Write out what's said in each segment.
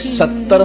70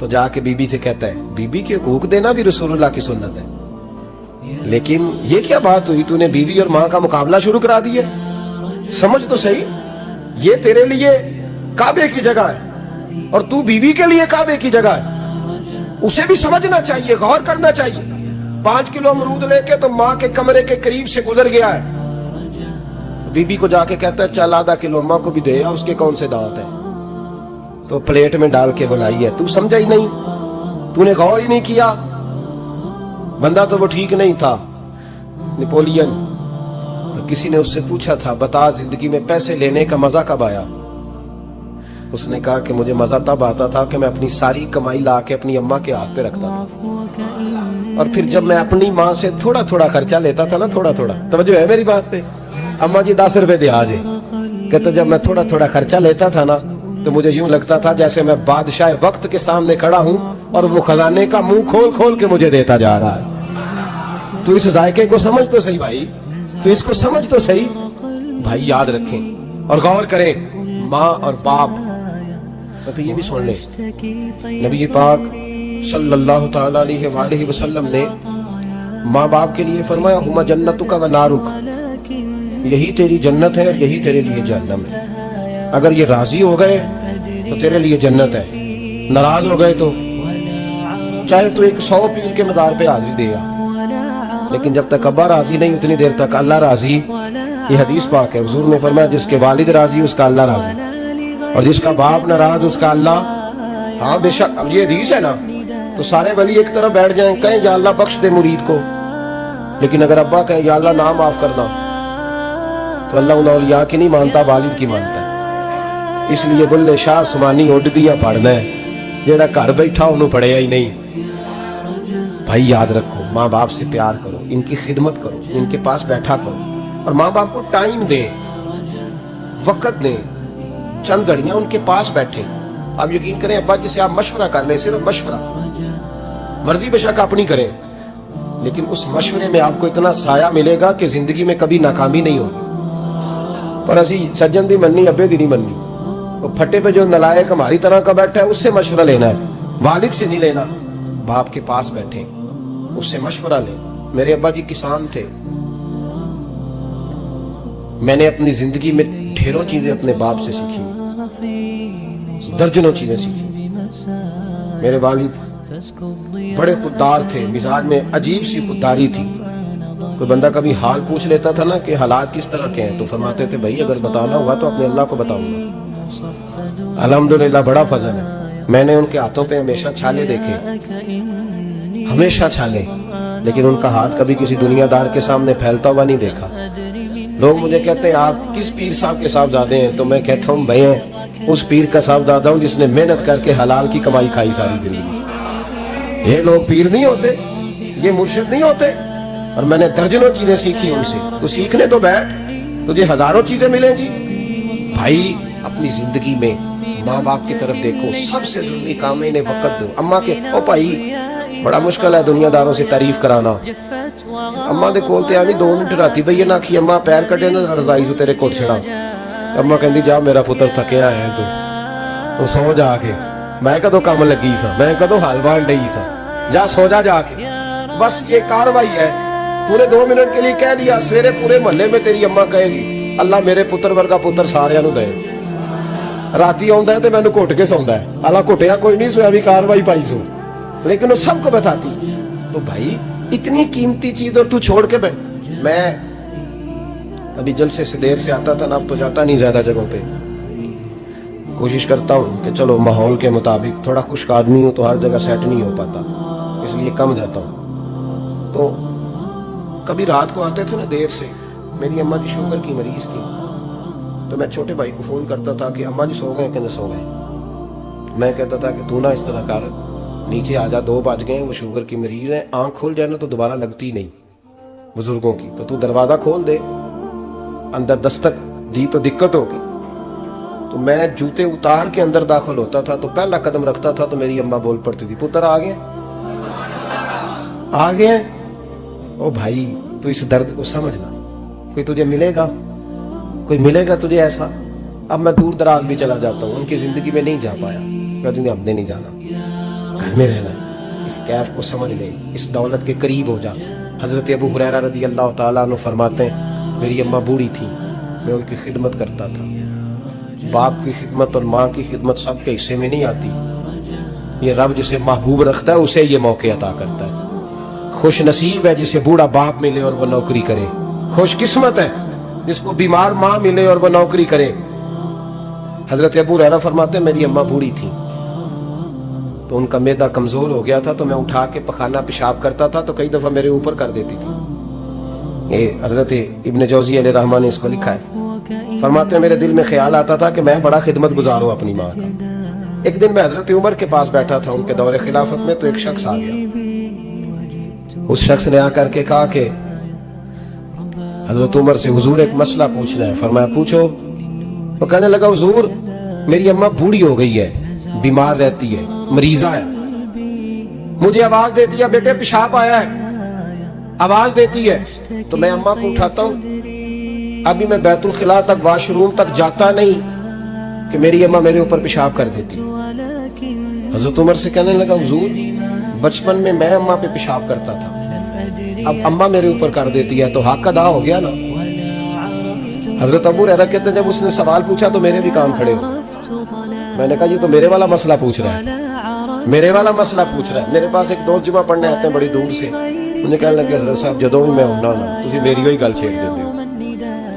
تو جا کے بی بی سے کہتا ہے بیوی کے حقوق دینا بھی رسول اللہ کی سنت ہے، لیکن یہ کیا بات ہوئی، تو نے بیوی اور ماں کا مقابلہ شروع کرا دیا؟ سمجھ تو صحیح، یہ تیرے لیے کعبے کی جگہ ہے اور تو بیوی کے لیے کعبے کی جگہ ہے، اسے بھی سمجھنا چاہیے، غور کرنا چاہیے۔ 5 کلو امرود لے کے تو ماں کے کمرے کے قریب سے گزر گیا ہے، بی بی کو جا کے کہتا ہے چل آدھا کلو اماں کو بھی دے، اس کے کون سے دانت ہیں، تو پلیٹ میں ڈال کے بلائی ہے، تو سمجھا ہی نہیں، تو نے غور ہی نہیں کیا۔ بندہ تو وہ ٹھیک نہیں تھا، نیپولین، تو کسی نے اس سے پوچھا تھا بتا زندگی میں پیسے لینے کا مزہ کب آیا؟ اس نے کہا کہ مجھے مزہ تب آتا تھا کہ میں اپنی ساری کمائی لا کے اپنی اماں کے ہاتھ پہ رکھتا تھا، اور پھر جب میں اپنی ماں سے تھوڑا تھوڑا خرچہ لیتا تھا نا، تھوڑا تھوڑا، توجہ ہے میری بات پہ؟ اماں جی 10 روپے دے آجے، کہتے جب میں تھوڑا تھوڑا خرچہ لیتا تھا نا تو مجھے یوں لگتا تھا جیسے میں بادشاہ وقت کے سامنے کھڑا ہوں اور وہ خزانے کا منہ کھول کھول کے مجھے دیتا جا رہا ہے۔ تو اس ذائقے کو سمجھ تو صحیح بھائی، تو اس کو سمجھ تو صحیح بھائی، یاد رکھیں اور غور کریں۔ ماں اور باپ، ابھی یہ بھی سن لیں، نبی پاک صلی اللہ تعالی علیہ وآلہ وسلم نے ماں باپ کے لیے فرمایا ہما جنتک و نارک، یہی تیری جنت ہے اور یہی تیرے لیے جہنم ہے، اگر یہ راضی ہو گئے تو تیرے لیے جنت ہے، ناراض ہو گئے تو چاہے تو 100 پیر کے مزار پہ حاضری دے گا، لیکن جب تک ابا راضی نہیں اتنی دیر تک اللہ راضی۔ یہ حدیث پاک ہے، حضور نے فرمایا جس کے والد راضی اس کا اللہ راضی، اور جس کا باپ ناراض اس کا اللہ۔ ہاں بے شک، اب یہ حدیث ہے نا تو سارے ولی ایک طرف بیٹھ جائیں، کہیں یا اللہ بخش دے مرید کو، لیکن اگر ابا کہیں یا اللہ نام معاف کرنا تو اللہ ان اولیاء کی نہیں مانتا، والد کی مانتا ہے۔ اس لیے بلے شاہ سمانی اڈ دیا پڑھنا ہے، جیڑا گھر بیٹھا انہوں پڑھیا ہی نہیں۔ بھائی یاد رکھو، ماں باپ سے پیار کرو، ان کی خدمت کرو، ان کے پاس بیٹھا کرو، اور ماں باپ کو ٹائم دیں، وقت دیں، چند گھڑیاں ان کے پاس بیٹھیں۔ آپ یقین کریں ابا جی سے آپ مشورہ کر لیں، صرف مشورہ، مرضی بے شک اپنی کریں، لیکن اس مشورے میں آپ کو اتنا سایہ ملے گا کہ زندگی میں کبھی ناکامی نہیں ہوگی۔ پر اسی سجن دی مننی ابے دی نہیں مننی، وہ پھٹے پہ جو نلائق ہماری طرح کا بیٹھا ہے اس سے مشورہ لینا ہے، والد سے نہیں لینا۔ باپ کے پاس بیٹھیں، اس سے مشورہ لیں۔ میرے ابا جی کسان تھے، میں نے اپنی زندگی میں ڈھیروں چیزیں اپنے باپ سے سیکھی، درجنوں چیزیں سیکھی۔ میرے والد بڑے خوددار تھے، مزاج میں عجیب سی خودداری تھی۔ کوئی بندہ کبھی حال پوچھ لیتا تھا نا کہ حالات کس طرح کے ہیں، تو فرماتے تھے بھائی اگر بتانا ہوا تو اپنے اللہ کو بتاؤں گا۔ الحمدللہ بڑا فضل ہے، میں نے ان کے ہاتھوں پہ ہمیشہ چھالے دیکھے، ہمیشہ چھالے، لیکن ان کا ہاتھ کبھی کسی دنیا دار کے سامنے پھیلتا ہوا نہیں دیکھا۔ لوگ مجھے کہتے ہیں آپ کس پیر صاحب کے صاحبزادے ہیں، تو میں کہتا ہوں بھائی ہیں اس پیر کا صاحبزادہ ہوں جس نے محنت کر کے حلال کی کمائی کھائی ساری زندگی۔ یہ لوگ پیر نہیں ہوتے، یہ مرشد نہیں ہوتے، اور میں نے درجنوں چیزیں سیکھی ان سے۔ تو سیکھنے تو بیٹھ، تجھے ہزاروں چیزیں ملیں گی۔ بھائی اپنی زندگی میں ماں باپ کی طرف دیکھو، سب سے ضروری کام ہے انہیں وقت دو۔ اماں کے او بھائی بڑا مشکل ہے دنیا داروں سے تعریف کرانا، اماں دے کول تے آویں 2 منٹ راتی بھئی نہ کی اماں پیر کٹے نہ رضائی تو تیرے کوٹ چھڑا، اماں کہندی جا میرا پتر تھکیا ہے تو سو جا کے، میں کدو کام لگی سا، میں کدو حال بان ڈئی سا، جا سو جا کے، بس یہ کاروائی ہے۔ تو نے 2 منٹ کے لیے کہہ دیا، سویرے پورے محلے میں تیری اماں کہے گی اللہ میرے پتر ورگا پتر سارے نو دے، راتی آندا ہے تے مینوں گھٹ کے سوندا ہے، اللہ گھٹیا کوئی نہیں، سویا بھی کاروائی پائی سو، لیکن وہ سب کو بتاتی۔ تو بھائی اتنی قیمتی چیز اور تو چھوڑ کے بیٹھ۔ میں ابھی جلسے سے دیر سے آتا تھا نا، اب تو جاتا نہیں زیادہ جگہوں پہ، کوشش کرتا ہوں کہ چلو ماحول کے مطابق، تھوڑا خشک آدمی ہوں تو ہر جگہ سیٹ نہیں ہو پاتا، اس لیے کم جاتا ہوں۔ تو کبھی رات کو آتے تھے نا دیر سے، میری اماں جی شوگر کی مریض تھی، تو میں چھوٹے بھائی کو فون کرتا تھا کہ اماں جی سو گئے کہ نہ سو گئے، میں کہتا تھا کہ تو نہ اس طرح کر، نیچے آ جا، 2 بج گئے، وہ شوگر کی مریض ہے، آنکھ کھول جائے نا تو دوبارہ لگتی نہیں بزرگوں کی، تو دروازہ کھول دے، اندر دستک دی تو دقت ہوگی۔ تو میں جوتے اتار کے اندر داخل ہوتا تھا، تو پہلا قدم رکھتا تھا تو میری اماں بول پڑتی تھی پتر آ گئے او بھائی، تو اس درد کو سمجھنا، کوئی تجھے ملے گا، کوئی ملے گا تجھے ایسا۔ اب میں دور دراز بھی چلا جاتا ہوں، ان کی زندگی میں نہیں جا پایا، کہتے ہیں ہم نے نہیں جانا، گھر میں رہنا ہے، اس کیف کو سمجھ لے، اس دولت کے قریب ہو جا۔ حضرت ابو ہریرہ رضی اللہ تعالیٰ عنہ فرماتے ہیں میری اماں بوڑھی تھی، میں ان کی خدمت کرتا تھا۔ باپ کی خدمت اور ماں کی خدمت سب کے حصے میں نہیں آتی، یہ رب جسے محبوب رکھتا ہے اسے یہ موقع عطا کرتا ہے۔ خوش نصیب ہے جسے بوڑھا باپ ملے اور وہ نوکری کرے، خوش قسمت ہے جس کو بیمار ماں ملے اور وہ نوکری کرے۔ حضرت ابو ہریرہ فرماتے ہیں میری اماں بوڑھی تھی تو ان کا معدہ کمزور ہو گیا تھا، تو میں اٹھا کے پخانہ پیشاب کرتا تھا تو کئی دفعہ میرے اوپر کر دیتی تھی۔ یہ حضرت ابن جوزی علیہ رحمہ نے اس کو لکھا ہے، فرماتے ہیں میرے دل میں خیال آتا تھا کہ میں بڑا خدمت گزار ہوں اپنی ماں کا۔ ایک دن میں حضرت عمر کے پاس بیٹھا تھا ان کے دور خلافت میں، تو ایک شخص آ گیا، اس شخص نے آ کر کے کہا کہ حضرت عمر سے حضور ایک مسئلہ پوچھنا ہے۔ فرمایا پوچھو۔ وہ کہنے لگا حضور میری اماں بوڑھی ہو گئی ہے، بیمار رہتی ہے، مریضہ ہے، مجھے آواز دیتی ہے بیٹے پیشاب آیا ہے، آواز دیتی ہے تو میں اماں کو اٹھاتا ہوں، ابھی میں بیت الخلاء تک واش روم تک جاتا نہیں کہ میری اماں میرے اوپر پیشاب کر دیتی۔ حضرت عمر سے کہنے لگا حضور بچپن میں اماں پہ پیشاب کرتا تھا، اب اماں میرے اوپر کر دیتی ہے تو حق ادا ہو گیا نا۔ حضرت ابو ہریرہ کہتے ہیں جب اس نے سوال پوچھا تو میرے بھی کان کھڑے ہو، میں نے کہا یہ تو میرے والا مسئلہ پوچھ رہا ہے، میرے والا مسئلہ پوچھ رہا ہے۔ میرے پاس ایک دوست جمعہ پڑھنے آتے ہیں بڑی دور سے، انہیں کہنے لگے حضرت صاحب جدوں بھی میں ہونا تسی میری وہی گل چھیڑ دیتے ہو،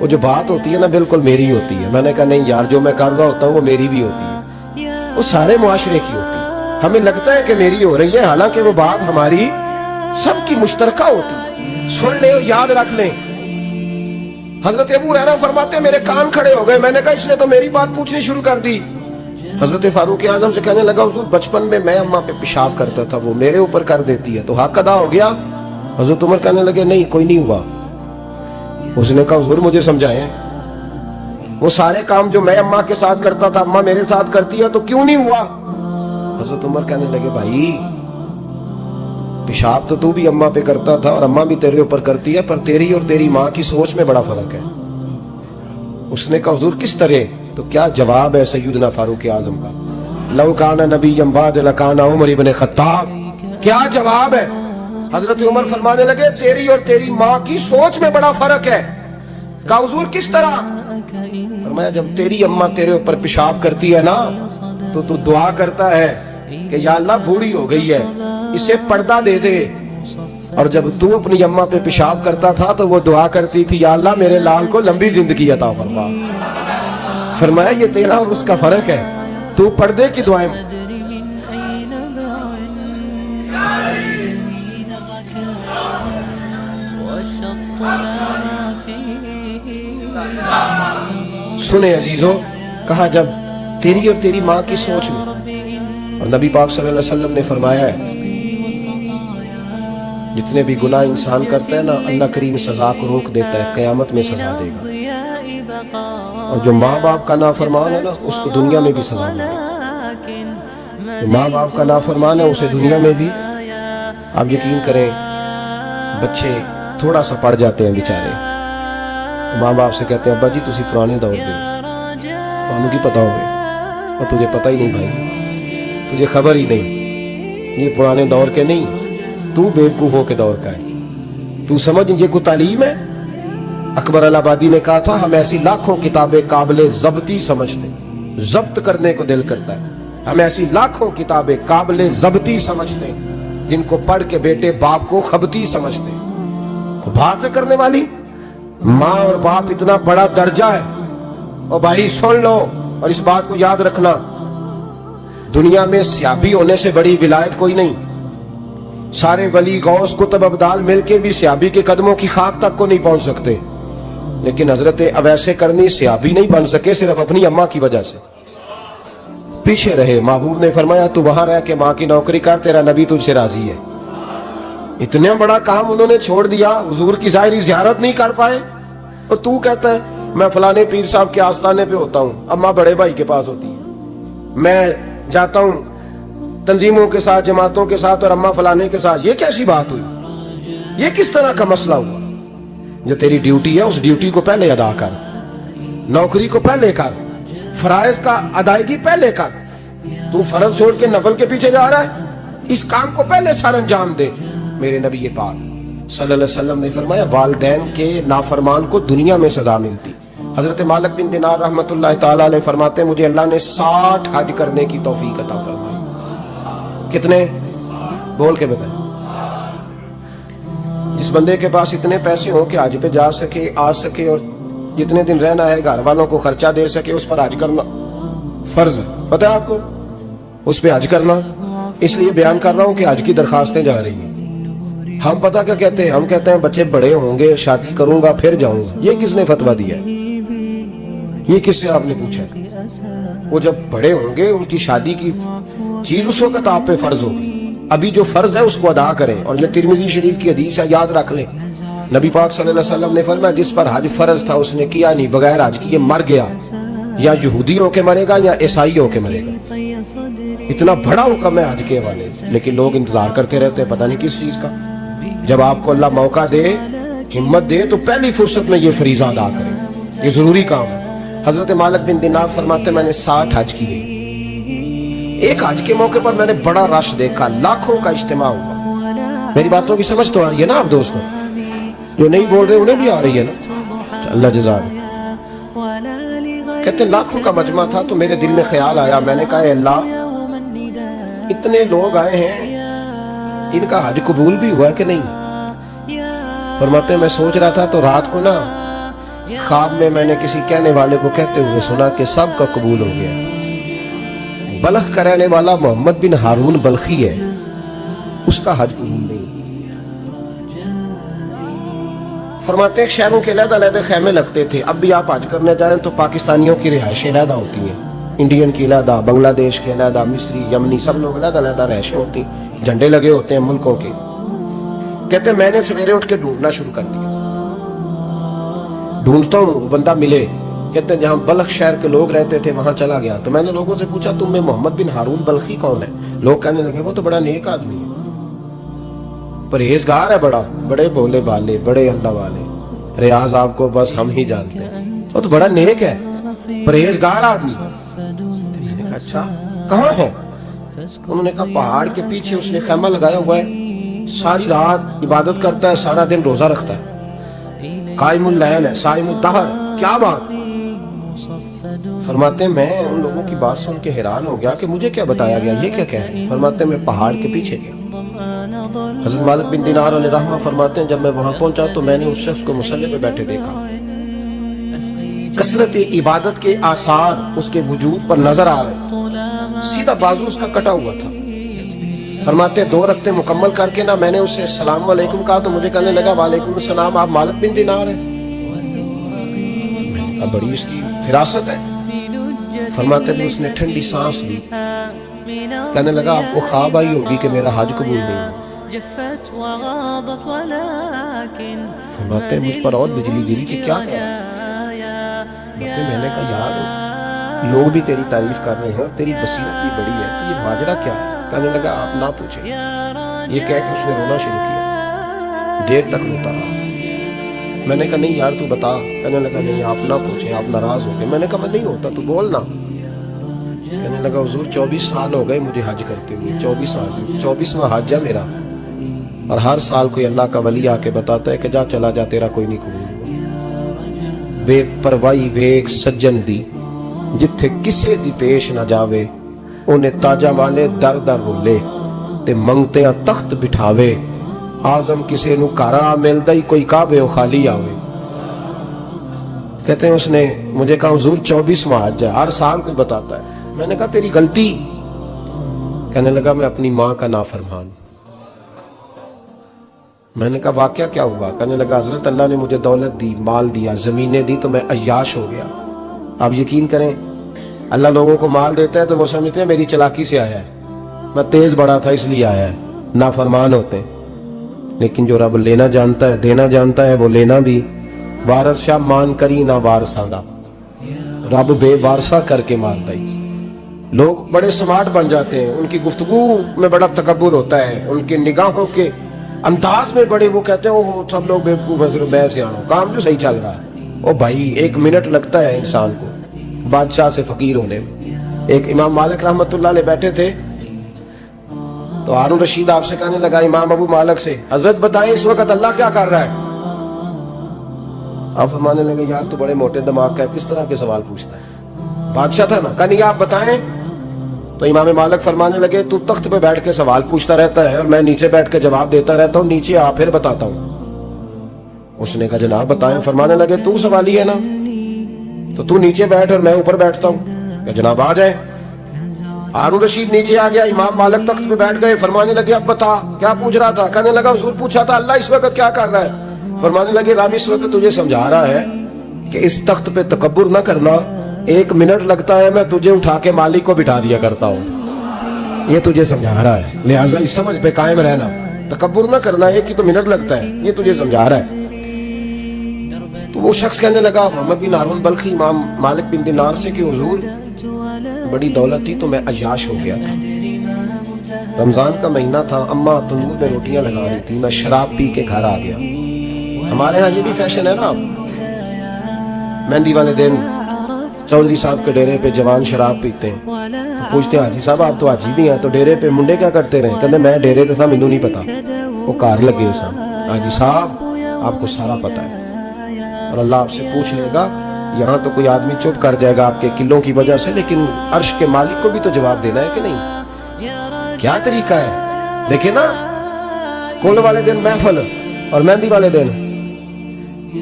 وہ جو بات ہوتی ہے نا بالکل میری ہوتی ہے۔ میں نے کہا نہیں یار جو میں کر رہا ہوتا ہوں وہ میری بھی ہوتی ہے، وہ سارے معاشرے کی ہوتی ہے، ہمیں لگتا ہے کہ میری ہو رہی ہے حالانکہ وہ بات ہماری سب کی مشترکہ ہوتی ہے۔ سن لیں اور یاد رکھ لیں۔ حضرت ابو ہریرہ فرماتے ہیں میرے کان کھڑے ہو گئے، میں نے کہا اس نے تو میری بات پوچھنی شروع کر دی۔ حضرت فاروق اعظم سے کہنے لگا حضور بچپن میں اماں پہ پیشاب کرتا تھا، وہ میرے اوپر کر دیتی ہے تو حق ادا ہو گیا۔ حضرت عمر کہنے لگے نہیں کوئی نہیں ہوا۔ اس نے کہا حضور مجھے سمجھائیں، وہ سارے کام جو میں اماں کے ساتھ کرتا تھا اماں میرے ساتھ کرتی ہے تو کیوں نہیں ہوا؟ حضرت عمر کہنے لگے بھائی پیشاب تو تو بھی اماں پہ کرتا تھا اور اماں بھی تیرے اوپر کرتی ہے، پر تیری اور تیری ماں کی سوچ میں بڑا فرق ہے۔ اس نے کہا حضور کس طرح؟ تو کیا جواب ہے سیدنا فاروق اعظم کا، لو کان نبی بعد لکان عمر ابن خطاب، کیا جواب ہے؟ حضرت عمر فرمانے لگے تیری اور تیری ماں کی سوچ میں بڑا فرق ہے۔ کہا حضور کس طرح؟ فرمایا جب تیری اماں تیرے اوپر پیشاب کرتی ہے نا تو تو دعا کرتا ہے کہ یا اللہ بوڑھی ہو گئی ہے اسے پردہ دے دے، اور جب تو اپنی اماں پہ پیشاب کرتا تھا تو وہ دعا کرتی تھی یا اللہ میرے لال کو لمبی زندگی عطا فرما۔ فرمایا یہ تیرا اور اس کا فرق ہے، تو پردے کی دعائیں۔ سنے عزیزو، کہا جب تیری اور تیری ماں کی سوچ میں، اور نبی پاک صلی اللہ علیہ وسلم نے فرمایا ہے جتنے بھی گناہ انسان کرتا ہے نا اللہ کریم سزا کو روک دیتا ہے، قیامت میں سزا دے گا، اور جو ماں باپ کا نافرمان ہے نا اس کو دنیا میں بھی سزا ملے گا۔ جو ماں باپ کا نافرمان ہے اسے دنیا میں بھی، آپ یقین کریں بچے تھوڑا سا پڑ جاتے ہیں بیچارے تو ماں باپ سے کہتے ہیں ابا جی تسی پرانے دور دے تو انہوں کی پتا ہوئے، اور تجھے پتہ ہی نہیں بھائی، تجھے خبر ہی نہیں، یہ پرانے دور کے نہیں، تو بیوقوفوں کے دور کا ہے، تو سمجھ یہ کوئی تعلیم ہے؟ اکبر الہآبادی نے کہا تھا ہم ایسی لاکھوں کتابیں قابل ضبطی سمجھتے، ضبط کرنے کو دل کرتا ہے، ہم ایسی لاکھوں کتابیں قابل ضبطی سمجھتے جن کو پڑھ کے بیٹے باپ کو خبتی سمجھتے۔ بات کرنے والی ماں اور باپ اتنا بڑا درجہ ہے، اور بھائی سن لو اور اس بات کو یاد رکھنا، دنیا میں سیابی ہونے سے بڑی ولایت کوئی نہیں، سارے ولی غوث کتب ابدال مل کے بھی سیابی کے قدموں کی خاک تک کو نہیں پہنچ سکتے، لیکن حضرت اویس کرنی سیابی نہیں بن سکے صرف اپنی اماں کی وجہ سے، پیچھے رہے۔ محبوب نے فرمایا تو وہاں رہ کے ماں کی نوکری کر، تیرا نبی تجھ سے راضی ہے۔ اتنا بڑا کام انہوں نے چھوڑ دیا، حضور کی ظاہری زیارت نہیں کر پائے، اور تو کہتا ہے میں فلانے پیر صاحب کے آستانے پہ ہوتا ہوں، اماں بڑے بھائی کے پاس ہوتی ہے، میں جاتا ہوں تنظیموں کے ساتھ جماعتوں کے ساتھ اور اماں فلانے کے ساتھ۔ یہ کیسی بات ہوئی؟ یہ کس طرح کا مسئلہ ہوا؟ جو تیری ڈیوٹی ہے اس ڈیوٹی کو پہلے ادا کر، نوکری کو پہلے کر، فرائض کا ادائیگی پہلے کر۔ تو فرض چھوڑ کے نفل کے پیچھے جا رہا ہے، اس کام کو پہلے سر انجام دے. میرے نبی پاک صلی اللہ علیہ وسلم نے فرمایا والدین کے نافرمان کو دنیا میں سزا ملتی. حضرت مالک بن دینار رحمت اللہ تعالی علیہ فرماتے ہیں مجھے اللہ نے 60 حج کرنے کی توفیق عطا فرمائی. کتنے؟ بول کے بتائیں. جس بندے کے پاس اتنے پیسے ہوں کہ حج پہ جا سکے، آ سکے، اور جتنے دن رہنا ہے گھر والوں کو خرچہ دے سکے، اس پر حج کرنا فرض ہے. پتہ ہے آپ کو اس پہ حج کرنا؟ اس لیے بیان کر رہا ہوں کہ حج کی درخواستیں جا رہی ہیں. ہم پتہ کیا کہتے ہیں؟ ہم کہتے ہیں بچے بڑے ہوں گے، شادی کروں گا پھر جاؤں گا. یہ کس نے فتویٰ دیا ہے؟ یہ کس سے آپ نے پوچھا؟ وہ جب بڑے ہوں گے ان کی شادی کی چیز اس وقت آپ پہ فرض ہوگی. ابھی جو فرض ہے اس کو ادا کریں. اور یہ ترمذی شریف کی حدیث ہے، یاد رکھ لیں. نبی پاک صلی اللہ علیہ وسلم نے فرمایا جس پر حج فرض تھا اس نے کیا نہیں، بغیر حج کیے مر گیا، یا یہودی ہو کے مرے گا یا عیسائی ہو کے مرے گا. اتنا بڑا حکم ہے حج کے حوالے سے، لیکن لوگ انتظار کرتے رہتے ہیں پتہ نہیں کس چیز کا. جب آپ کو اللہ موقع دے، ہمت دے، تو پہلی فرصت میں یہ فریضہ ادا کریں. یہ ضروری کام ہے. حضرت مالک بن دینار فرماتے میں نے 60 حج کیے. ایک حج کے موقع پر میں نے بڑا رش دیکھا، لاکھوں کا اجتماع ہوا. میری باتوں کی سمجھ تو آ رہی ہے نا آپ دوستوں؟ جو نہیں بول رہے انہیں بھی آ رہی ہے نا؟ اللہ جزا دے. کہتے لاکھوں کا مجمع تھا. تو میرے دل میں خیال آیا، میں نے کہا اے اللہ اتنے لوگ آئے ہیں، ان کا حج قبول بھی ہوا کہ نہیں؟ فرماتے میں سوچ رہا تھا تو رات کو نا خواب میں نے کسی کہنے والے کو کہتے ہوئے سنا کہ سب کا قبول ہو گیا. بلخ کا رہنے والا محمد بن ہارون بلخی ہے، اس کا حج قبول نہیں. فرماتے ہیں شہروں کے علیحدہ علیحدہ خیمے لگتے تھے. اب بھی آپ حج کرنے جائیں تو پاکستانیوں کی رہائشیں علیحدہ ہوتی ہیں، انڈین کی علیحدہ، بنگلہ دیش کے علیحدہ، مصری، یمنی، سب لوگ علیحدہ علیحدہ رہائشیں ہوتی ہیں، جھنڈے لگے ہوتے ہیں ملکوں کے. کہتے ہیں میں نے سویرے اٹھ کے ڈھونڈنا شروع کر دیا. ڈھونڈتا ہوں بندہ ملے. کہتے ہیں جہاں بلخ شہر کے لوگ رہتے تھے وہاں چلا گیا. تو میں نے لوگوں سے پوچھا تم میں محمد بن ہارون بلخی کون ہے؟ لوگ کہنے لگے وہ تو بڑا نیک آدمی ہے، پرہیزگار ہے، بڑے بولے بالے، بڑے اللہ والے. ریاض آپ کو بس ہم ہی جانتے ہیں، وہ تو بڑا نیک ہے، پرہیزگار آدمی. میں نے کہا اچھا کہاں ہے؟ انہوں نے کہا پہاڑ کے پیچھے اس نے خیمہ لگایا ہوا ہے، ساری رات عبادت کرتا ہے، سارا دن روزہ رکھتا ہے، قائم اللیل ہے، صائم الدہر. کیا بات؟ فرماتے ہیں میں ان لوگوں کی بات سن کے حیران ہو گیا کہ مجھے کیا بتایا گیا، یہ کیا کہہ رہے ہیں؟ فرماتے ہیں میں پہاڑ کے پیچھے گیا. حضرت مالک بن دینار علیہ رحمہ فرماتے ہیں جب میں وہاں پہنچا تو میں نے اس شخص کو مصلی پہ بیٹھے دیکھا. کثرت عبادت کے آثار اس کے وجود پر نظر آ رہے، سیدھا بازو اس کا کٹا ہوا تھا. فرماتے 2 رکعتیں مکمل کر کے نا میں نے اسے السلام علیکم کہا تو مجھے کہنے لگا وعلیکم السلام، آپ مالک بن دینار ہیں؟ میں نے کہا بڑی اس کی فراست ہے. فرماتے ہیں اس نے ٹھنڈی سانس لی، کہنے لگا آپ کو خواب آئی ہوگی کہ میرا حج قبول نہیں ہوا. فرماتے ہیں مجھ پر اور بجلی گری کہ کیا کہا. میں نے کہا یار لوگ بھی تیری تعریف کر رہے ہیں اور تیری بصیرت بھی بڑی ہے، تو یہ ماجرا کیا ہے؟ کہنے لگا آپ نہ پوچھیں. یہ کہہ کے اس نے رونا شروع کیا، دیر تک روتا رہا. میں نے کہا نہیں یار تو بتا. کہنے لگا نہیں آپ نہ پوچھیں، آپ ناراض ہو گئے. میں نے کہا میں نہیں ہوتا، تو بولنا. کہنے لگا حضور 24 سال ہو گئے مجھے حج کرتے ہوئے، 24 سال، 24واں حج ہے میرا، اور ہر سال کوئی اللہ کا ولی آ کے بتاتا ہے کہ جا چلا جا تیرا کوئی نہیں قبول. بے پروائی ویگ سجن دی جتھے کسے دی پیش نہ جاوے، انہیں تاجہ والے در در رولے تے منگتے تخت بٹھاوے. آزم کسے نو کارا ملدا ہی کوئی کعبے و خالی آوے. کہتے ہیں اس نے مجھے کہا حضور 24واں حج ہے، ہر سال کوئی بتاتا ہے. میں نے کہا تیری غلطی. کہنے لگا میں اپنی ماں کا نافرمان. میں نے کہا واقعہ کیا ہوا؟ کہنے لگا حضرت اللہ نے مجھے دولت دی، مال دیا، زمینیں دی تو میں عیاش ہو گیا. آپ یقین کریں اللہ لوگوں کو مال دیتا ہے تو وہ سمجھتے ہیں میری چلاکی سے آیا ہے، میں تیز بڑا تھا اس لیے آیا ہے. نافرمان ہوتے ہیں. لیکن جو رب لینا جانتا ہے، دینا جانتا ہے، وہ لینا بھی. وارث شاہ مان کری نہ وارثاں دا، رب بے وارثہ کر کے مارتا ہی. لوگ بڑے سمارٹ بن جاتے ہیں، ان کی گفتگو میں بڑا تکبر ہوتا ہے، ان کے نگاہوں کے انداز میں بڑے وہ کہتے ہیں وہ سب لوگ بیوقوف ہیں، میں سے آنو کام جو صحیح چل رہا ہے. او بھائی 1 منٹ لگتا ہے انسان کو بادشاہ سے فقیر ہونے میں. ایک امام مالک رحمت اللہ علیہ بیٹھے تھے، تو ہارون رشید آپ سے کہنے لگا امام ابو مالک سے, حضرت بتائیں اس وقت اللہ کیا کر رہا ہے؟ آپ فرمانے لگے یار تو بڑے موٹے دماغ کا ہے, کس طرح کے سوال پوچھتا ہے؟ بادشاہ تھا نا, کہا نہیں آپ بتائیں. تو امام مالک فرمانے لگے تو تخت پہ بیٹھ کے سوال پوچھتا رہتا ہے اور میں نیچے بیٹھ کے جواب دیتا رہتا ہوں, نیچے آ پھر بتاتا ہوں. اس نے کہا جناب بتائیں. فرمانے لگے تو سوالی ہے نا, تو تو نیچے بیٹھ اور میں اوپر بیٹھتا ہوں. کہ جناب آ جائیں. ہارون رشید نیچے آ گیا, امام مالک تخت پہ بیٹھ گئے. فرمانے لگے اب بتا کیا پوچھ رہا تھا؟ کہنے لگا حضور پوچھا تھا اللہ اس وقت کیا کر رہا ہے. فرمانے لگے رب اس وقت تجھے سمجھا رہا ہے کہ اس تخت پہ تکبر نہ کرنا, 1 منٹ لگتا ہے میں تجھے اٹھا کے مالک کو بٹھا دیا کرتا ہوں, یہ تجھے سمجھا رہا ہے, لہٰذا اس سمجھ پہ قائم رہنا, تکبر نہ کرنا, 1 ہی تو منٹ لگتا ہے, یہ تجھے سمجھا رہا ہے. تو وہ شخص کہنے لگا محمد بن ہارون بلخی امام مالک بن دینار سے کہ حضور بڑی دولت تھی تو میں عیاش ہو گیا تھا, رمضان کا مہینہ تھا, اماں تندور میں روٹیاں لگا رہی تھی, میں شراب پی کے گھر آ گیا. ہمارے ہاں یہ بھی فیشن ہے نا, مہندی والے دن چودھری صاحب کے ڈیرے پہ جوان شراب پیتے ہیں, تو پوچھتے ہیں حاجی صاحب آپ تو حاجی بھی ہیں, تو ڈیرے پہ منڈے کیا کرتے رہے؟ کہتے میں ڈیرے پہ تھا مینوں نہیں پتا, وہ کار لگے سن. حاجی صاحب آپ کو سارا پتا ہے, اور اللہ آپ سے پوچھ لے گا. یہاں تو کوئی آدمی چپ کر جائے گا آپ کے قلوں کی وجہ سے, لیکن عرش کے مالک کو بھی تو جواب دینا ہے کہ نہیں؟ کیا طریقہ ہے دیکھیں نا, کل والے دن محفل اور مہندی والے دن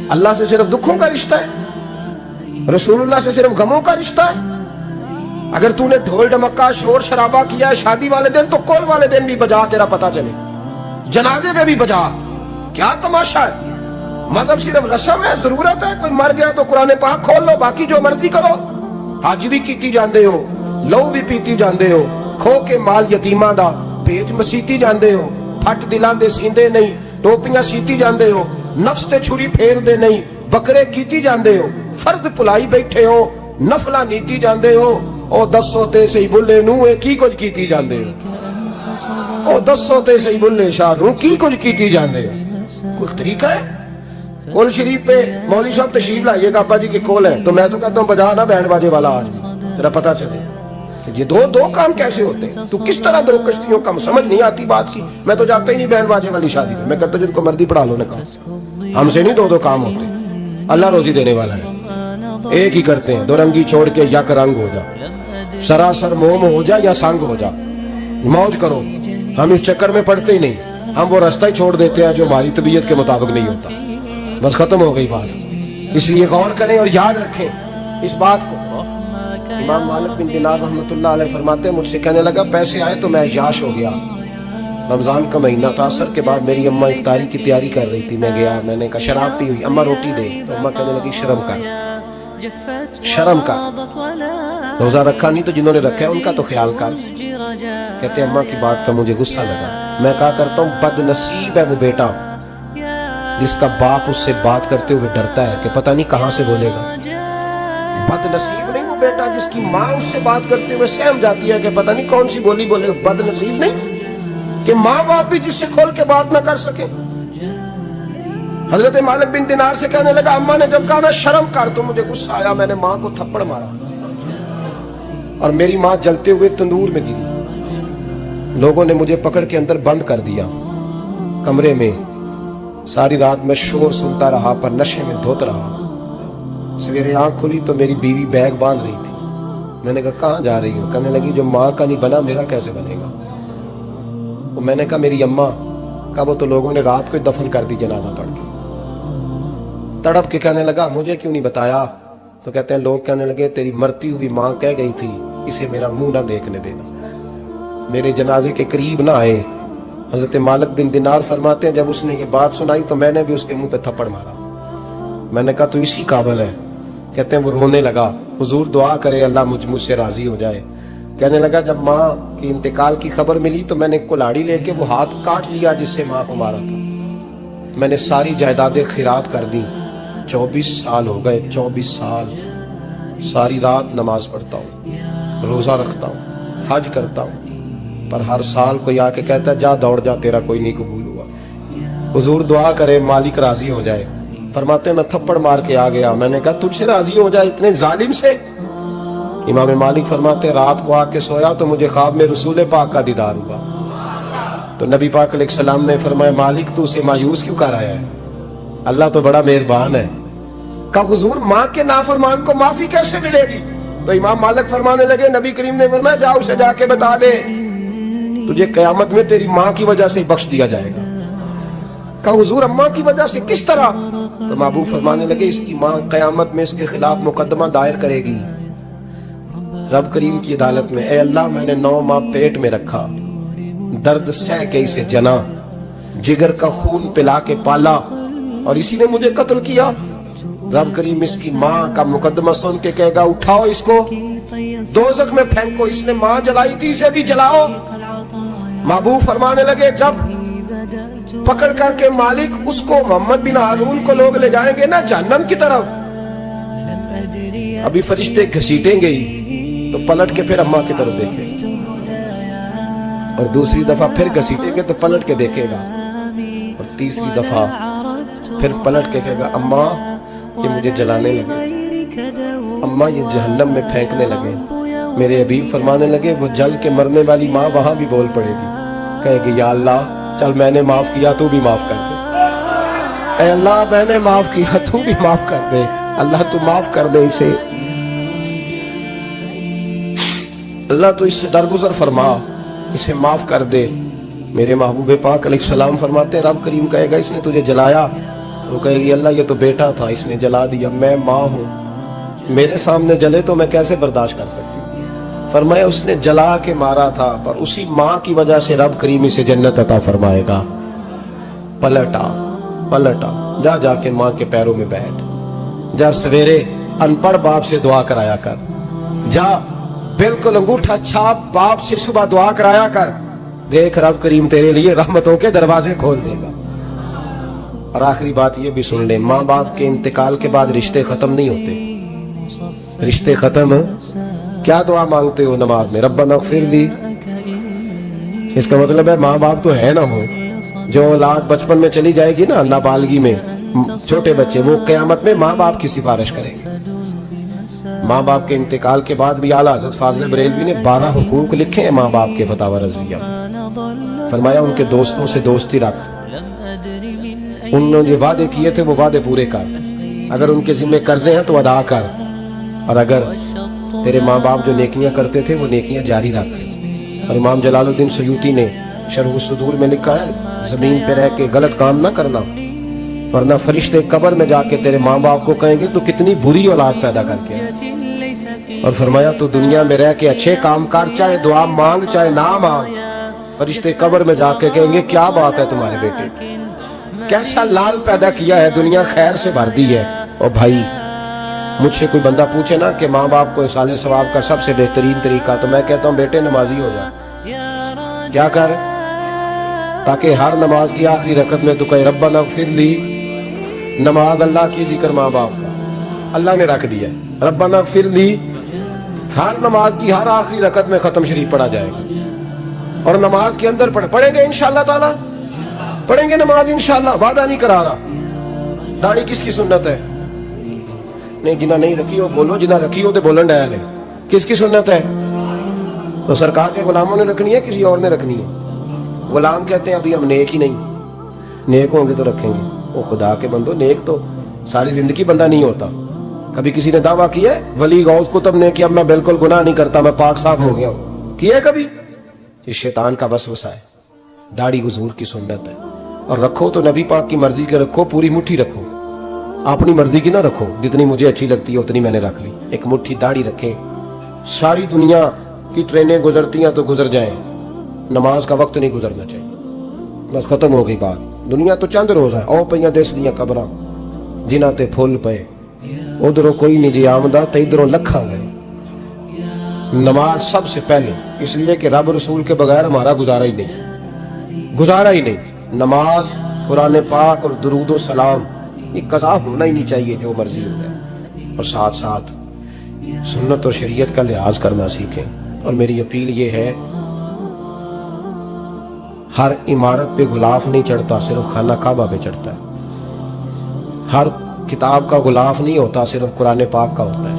اللہ سے صرف دکھوں کا رشتہ ہے, رسول اللہ سے صرف غموں کا رشتہ ہے. اگر تو نے ڈھول ڈمکا شور شرابہ کیا ہے شادی والے دن, تو کل والے دن بھی بجا, تیرا پتا چلے, جنازے میں بھی بجا. کیا تماشا ہے؟ مذہب صرف رسم ہے, ضرورت ہے. کوئی مر گیا تو قرآن پاک کھول لو, باقی جو مرضی کرو. حاجری کیتی جاندے ہو, لو بھی پیتی جاندے ہو, کھو کے مال یتیماں دا پیج مسیتی جاندے ہو, پھٹ دلان دے سیندے نہیں, ٹوپیاں سیتی جاندے ہو, نفس تے چھری پھیر دے نہیں, بکرے کیتی جاندے ہو, فرد پلائی بیٹھے ہو, نفلا نیتی جاندے ہو. او دسو تے سی بلے نو اے کی کچھ کیتی جاندے ہو, او دسو تے سی بلے شاہ نو کی کچھ کیتی جاندے ہو. کوئی طریقہ ہے؟ کول شریف پہ مولوی صاحب تشریف لائیے گا ابا جی کے کول ہے, تو میں تو کہتا ہوں بجا نا بینڈ باجے والا, آج تیرا پتا چلے کہ یہ دو کام کیسے ہوتے ہیں. تو کس طرح دو کشتیوں کا سمجھ نہیں آتی بات کی. میں تو جاتا ہی نہیں بینڈ باجے والی شادی میں, میں کہتا ہوں جن کو مردی پڑھا لو نے کہا, ہم سے نہیں دو کام ہوتے. اللہ روزی دینے والا ہے, ایک ہی کرتے ہیں, 2 رنگی چھوڑ کے یک رنگ ہو جا, سراسر موم ہو جا یا سنگ ہو جا, موج کرو. ہم اس چکر میں پڑتے ہی نہیں, ہم وہ راستہ ہی چھوڑ دیتے ہیں جو ہماری طبیعت کے مطابق نہیں ہوتا. بس ختم ہو گئی بات. اس لیے غور کریں اور یاد رکھیں اس بات کو. امام مالک بن دینار رحمۃ اللہ علیہ فرماتے ہیں مجھ سے کہنے لگا پیسے آئے تو میں عیاش ہو گیا. رمضان کا مہینہ تھا, عصر کے بعد میری اماں افطاری کی تیاری کر رہی تھی, میں گیا, میں نے کہا شراب پی ہوئی, اماں روٹی دے. تو اماں کہنے لگی شرم کر, شرم کر, روزہ رکھا نہیں تو جنہوں نے رکھا ہے ان کا تو خیال کر. کہتے اماں کی بات کا مجھے غصہ لگا. میں کہا کرتا ہوں بد نصیب ہے وہ بیٹا جس کا باپ اس سے بات کرتے ہوئے ڈرتا ہے کہ پتہ نہیں کہاں سے بولے گا. بد نصیب نہیں وہ بیٹا جس کی ماں اس سے بات کرتے ہوئے سہم جاتی ہے کہ پتہ نہیں کون سی بولی بولے گا. بد نصیب نہیں کہ ماں باپ بھی جس سے کھول کے بات نہ کر سکے. حضرت مالک بن دینار سے کہنے لگا اماں نے جب کہا نا شرم کر تو مجھے غصہ آیا, میں نے ماں کو تھپڑ مارا اور میری ماں جلتے ہوئے تندور میں گری. لوگوں نے مجھے پکڑ کے اندر بند کر دیا کمرے میں. ساری رات میں شور سنتا رہا پر نشے میں دھوت رہا. سویرے آنکھ کھلی تو میری بیوی بیگ باندھ رہی تھی. میں نے کہا کہاں جا رہی ہوں؟ کہنے لگی جو ماں کا نہیں بنا میرا کیسے بنے گا. میں نے کہا میری اماں. کہا وہ تو لوگوں نے رات کو ہی دفن کر دی جنازہ پڑھ کے. تڑپ کے کہنے لگا مجھے کیوں نہیں بتایا؟ تو کہتے ہیں لوگ کہنے لگے تیری مرتی ہوئی ماں کہہ گئی تھی اسے میرا منہ نہ دیکھنے دینا, میرے جنازے کے قریب نہ آئے. حضرت مالک بن دینار فرماتے ہیں جب اس نے یہ بات سنائی تو میں نے بھی اس کے منہ پہ تھپڑ مارا. میں نے کہا تو اسی قابل ہے. کہتے ہیں وہ رونے لگا, حضور دعا کرے اللہ مجھ سے راضی ہو جائے. کہنے لگا جب ماں کی انتقال کی خبر ملی تو میں نے کلاڑی لے کے وہ ہاتھ کاٹ لیا جس سے ماں کو مارا تھا. میں نے ساری جائیدادیں خیرات کر دی. 24 سال ہو گئے, 24 سال. ساری رات نماز پڑھتا ہوں, روزہ رکھتا ہوں, حج کرتا ہوں, پر ہر سال کوئی آ کے کہتا ہے جا دوڑ جا تیرا کوئی نہیں قبول ہوا. حضور دعا کرے مالک راضی ہو جائے. فرماتے میں تھپڑ مار کے آ گیا. میں نے کہا تجھ سے راضی ہو جائے اتنے ظالم سے؟ امام مالک فرماتے رات کو آ کے سویا تو مجھے خواب میں رسول پاک کا دیدار ہوا. تو نبی پاک علیہ السلام نے فرمایا مالک تو اسے مایوس کیوں کر رہا ہے؟ اللہ تو بڑا مہربان ہے۔ کہا حضور ماں کے نافرمان کو معافی کیسے ملے گی؟ تو امام مالک فرمانے لگے نبی کریم نے فرمایا جا اسے جا کے بتا دے تجھے قیامت میں تیری ماں کی وجہ سے بخش دیا جائے گا۔ کہا حضور اماں کی وجہ سے کس طرح؟ تو محبوب فرمانے لگے اس کی ماں قیامت میں اس کے خلاف مقدمہ دائر کرے گی رب کریم کی عدالت میں، اے اللہ میں نے 9 ماہ پیٹ میں رکھا، درد سہ کے اسے جنا، جگر کا خون پلا کے پالا اور اسی نے مجھے قتل کیا۔ رب کریم اس کی ماں کا مقدمہ سن کے کہے گا اٹھاؤ اس کو دوزخ میں پھینکو، اس نے ماں جلائی تھی اسے بھی جلاؤ۔ محبوب فرمانے لگے جب پکڑ کر کے مالک اس کو محمد بن ہارون کو لوگ لے جائیں گے نا جہنم کی طرف، ابھی فرشتے گھسیٹیں گے تو پلٹ کے پھر اماں کی طرف دیکھے اور دوسری دفعہ پھر گھسیٹیں گے تو پلٹ کے دیکھے گا اور تیسری دفعہ پھر پلٹ کے کہے گا اماں یہ مجھے جلانے لگے، اماں یہ جہنم میں پھینکنے لگے۔ میرے حبیب فرمانے لگے وہ جل کے مرنے والی ماں وہاں بھی بول پڑے گی، کہے گی یا اللہ چل میں نے معاف کیا تو بھی معاف کر دے، اے اللہ میں نے معاف کیا تو بھی معاف کر دے، اللہ تو معاف کر دے اسے، اللہ تو اس سے درگزر فرما، اسے معاف کر دے۔ میرے محبوب پاک علیہ السلام فرماتے ہیں رب کریم کہے گا اس نے تجھے جلایا، وہ کہے گی اللہ یہ تو بیٹا تھا اس نے جلا دیا، میں ماں ہوں میرے سامنے جلے تو میں کیسے برداشت کر سکتی؟ فرمایا اس نے جلا کے مارا تھا پر اسی ماں کی وجہ سے رب کریم اسے جنت عطا فرمائے گا۔ پلٹا جا کے ماں کے پیروں میں بیٹھ، جا سویرے ان پڑھ باپ سے دعا کرایا کر، جا بالکل انگوٹھا چھاپ باپ سے صبح دعا کرایا کر، دیکھ رب کریم تیرے لیے رحمتوں کے دروازے کھول دے گا۔ اور آخری بات یہ بھی سن لیں، ماں باپ کے انتقال کے بعد رشتے ختم نہیں ہوتے، رشتے ختم کیا دعا مانگتے ہو نماز میں؟ ربنا اغفر لی، اس کا مطلب ہے ماں باپ تو ہے نہ ہو، جو اولاد بچپن میں چلی جائے گی نا نابالغی میں، چھوٹے بچے وہ قیامت میں ماں باپ کی سفارش کریں گے۔ ماں باپ کے انتقال کے بعد بھی اعلیٰ حضرت فاضل بریلوی نے 12 حقوق لکھے ہیں ماں باپ کے فتاوی رضویہ میں۔ فرمایا ان کے دوستوں سے دوستی رکھ، انہوں نے وعدے کیے تھے وہ وعدے پورے کر، اگر ان کے ذمہ قرضے ہیں تو ادا کر، اور اگر تیرے ماں باپ جو نیکیاں کرتے تھے وہ نیکیاں جاری رکھ۔ اور امام جلال الدین سیوطی نے شرح الصدور میں لکھا ہے زمین پہ رہ کے غلط کام نہ کرنا ورنہ فرشتے قبر میں جا کے تیرے ماں باپ کو کہیں گے تو کتنی بری اولاد پیدا کر کے، اور فرمایا تو دنیا میں رہ کے اچھے کام کر، چاہے دعا مانگ چاہے نہ مانگ، فرشتے قبر میں جا کے کہیں گے کیا بات ہے تمہارے بیٹے کی، کیسا لال پیدا کیا ہے، دنیا خیر سے بھر دی ہے۔ اور بھائی مجھ سے کوئی بندہ پوچھے نا کہ ماں باپ کو اصالِ ثواب کا سب سے بہترین طریقہ، تو میں کہتا ہوں بیٹے نمازی ہو جا، کیا کر تاکہ ہر نماز کی آخری رکعت میں تو کہے ربنا اغفر لی، نماز اللہ کی ذکر ماں باپ کا اللہ نے رکھ دیا ہے، ربنا اغفر لی ہر نماز کی ہر آخری رکعت میں ختم شریف پڑھا جائے گا، اور نماز کے اندر پڑھیں گے انشاءاللہ تعالی، پڑھیں گے نماز انشاءاللہ، وعدہ نہیں کرا رہا۔ داڑھی کس کی سنت ہے؟ نہیں جنہ نہیں رکھی ہو بولو، جنہ رکھی ہو تو بولن ڈایا لے، کس کی سنت ہے؟ تو سرکار کے غلاموں نے رکھنی ہے کسی اور نے رکھنی ہے؟ غلام کہتے ہیں ابھی ہم نیک ہی نہیں، نیک ہوں گے تو رکھیں گے۔ وہ خدا کے بندو نیک تو ساری زندگی بندہ نہیں ہوتا، کبھی کسی نے دعویٰ کیا ہے ولی غوث قطب نے کہ اب میں بالکل گناہ نہیں کرتا میں پاک صاف ہو گیا ہوں، کیا ہے کبھی؟ یہ شیطان کا وسوسہ ہے۔ داڑھی حضور کی سنت ہے، اور رکھو تو نبی پاک کی مرضی کے رکھو، پوری مٹھی رکھو، اپنی مرضی کی نہ رکھو، جتنی مجھے اچھی لگتی ہے اتنی میں نے رکھ لی، ایک مٹھی داڑھی رکھے، ساری دنیا کی ٹرینیں گزرتی ہیں تو گزر جائیں، نماز کا وقت نہیں گزرنا چاہیے، بس ختم ہو گئی بات۔ دنیا تو چند روز ہے، او پئیاں دس دیاں قبراں جنہاں تے پھول پئے، ادھروں کوئی نہیں جی آمدہ تے ادھروں لکھاں گئے۔ نماز سب سے پہلے، اس لیے کہ رب رسول کے بغیر ہمارا گزارا ہی نہیں۔ نماز، قرآن پاک اور درود و سلام یہ قضا ہونا ہی نہیں چاہیے، جو مرضی ہو جائے، اور ساتھ ساتھ سنت اور شریعت کا لحاظ کرنا سیکھیں۔ اور میری اپیل یہ ہے ہر عمارت پہ غلاف نہیں چڑھتا، صرف خانہ کعبہ پہ چڑھتا ہے۔ ہر کتاب کا غلاف نہیں ہوتا، صرف قرآن پاک کا ہوتا ہے۔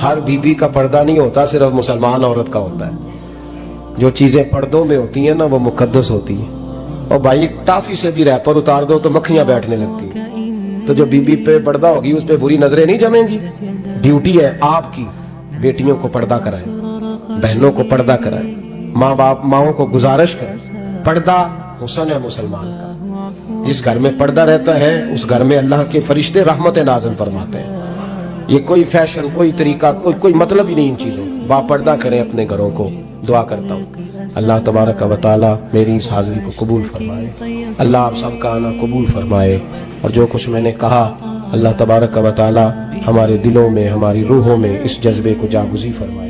ہر بی بی کا پردہ نہیں ہوتا، صرف مسلمان عورت کا ہوتا ہے۔ جو چیزیں پردوں میں ہوتی ہیں نا وہ مقدس ہوتی ہیں. اور بھائی ٹافی سے بھی ریپر اتار دو تو مکھیاں بیٹھنے لگتی ہیں. تو جو بی بی پہ پردہ ہوگی اس پہ بری نظریں نہیں جمیں گی. ڈیوٹی ہے آپ کی بیٹیوں کو پردہ کرائیں, بہنوں کو پردہ کرائیں, ماؤں کو گزارش کریں. پردہ حسن ہے مسلمان کا. جس گھر میں پردہ رہتا ہے اس گھر میں اللہ کے فرشتے رحمت نازل فرماتے ہیں. یہ کوئی فیشن, کوئی طریقہ, کوئی مطلب ہی نہیں ان چیزوں. با پردہ کریں اپنے گھروں کو. دعا کرتا ہوں اللہ تبارک و تعالی میری اس حاضری کو قبول فرمائے. اللہ آپ سب کا آنا قبول فرمائے. اور جو کچھ میں نے کہا اللہ تبارک و تعالی ہمارے دلوں میں, ہماری روحوں میں اس جذبے کو جاگزی فرمائے.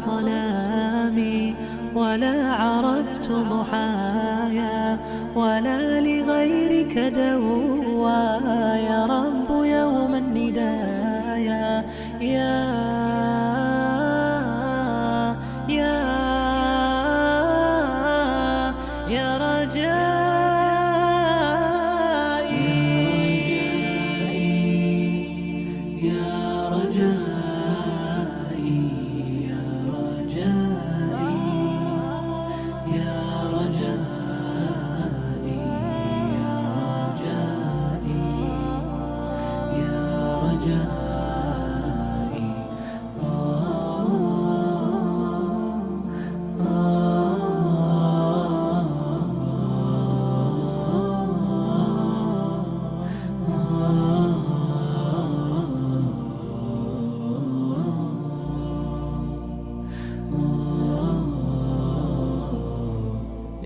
ظلامي ولا عرفت ضحايا ولا لغيرك دوايا رب يوم الندايا يا رجائي يا رجائي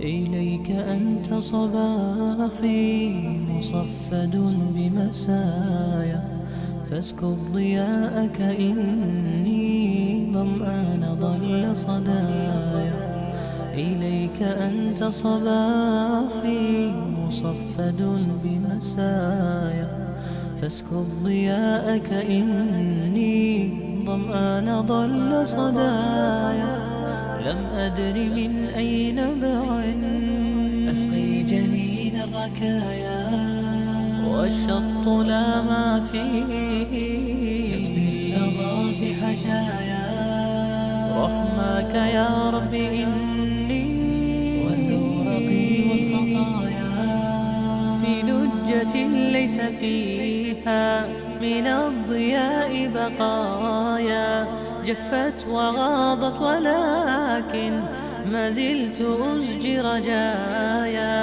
إليك أنت صباحي مصفد بمسايا فاسكب ضياءك إني ظمآن ضل صدايا. إليك أنت صباحي مصفد بمسايا فاسكب ضياءك إني ظمآن ضل صدايا. لم أدر من أين بعد أسقي جنين الركايا والشط لا ما فيه يطفي اللظى في حشايا. رحماك يا رب إني وزورقي والخطايا في لجة ليس فيها من الضياء بقايا جفت وغاضت ولكن ما زلت أزجي رجايا.